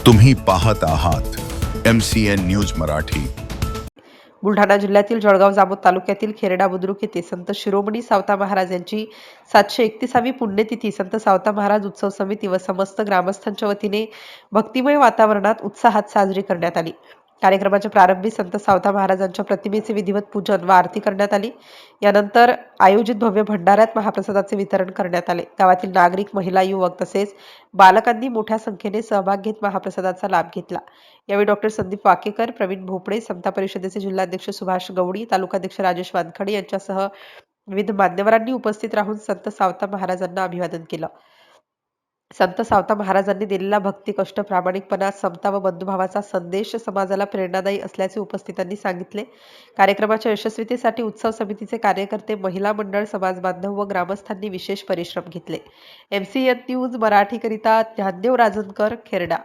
तुम्ही पाहत आहात MCN न्यूज मराठी। बुलढाणा जिल्ह्यातील जळगाव जामोद तालुक्यातील खेरडा बुद्रुक येथे संत शिरोमणी सावता महाराज यांची 731वी पुण्यतिथी संत सावता महाराज उत्सव समिती व समस्त ग्रामस्थांच्या वतीने भक्तिमय वातावरणात उत्साहात साजरी करण्यात आली। कार्यक्रमाच्या प्रारंभी संत सावता महाराजांच्या प्रतिमेचे विधिवत पूजन व आरती करण्यात आली। यानंतर आयोजित भव्य भंडाऱ्यात महाप्रसादाचे वितरण करण्यात आले। गावातील नागरिक, महिला, युवक तसेच बालकांनी मोठ्या संख्येने सहभाग घेत महाप्रसादाचा लाभ घेतला। यावेळी डॉक्टर संदीप वाकेकर, प्रवीण भोपळे, समता परिषदेचे जिल्हाध्यक्ष सुभाष गवडी, तालुकाध्यक्ष राजेश वानखडे यांच्यासह विविध मान्यवरांनी उपस्थित राहून संत सावता महाराजांना अभिवादन केलं। संत सावता महाराजांनी दिलेला भक्ती, कष्ट, प्रामाणिकपणा, समता व बंधुभावाचा संदेश समाजाला प्रेरणादायी असल्याचे उपस्थितांनी सांगितले। कार्यक्रमाच्या यशस्वीतेसाठी उत्सव समितीचे कार्यकर्ते, महिला मंडळ, समाजबांधव व ग्रामस्थांनी विशेष परिश्रम घेतले। MCN न्यूज मराठीकरिता ज्ञानदेव राजनकर, खेरडा।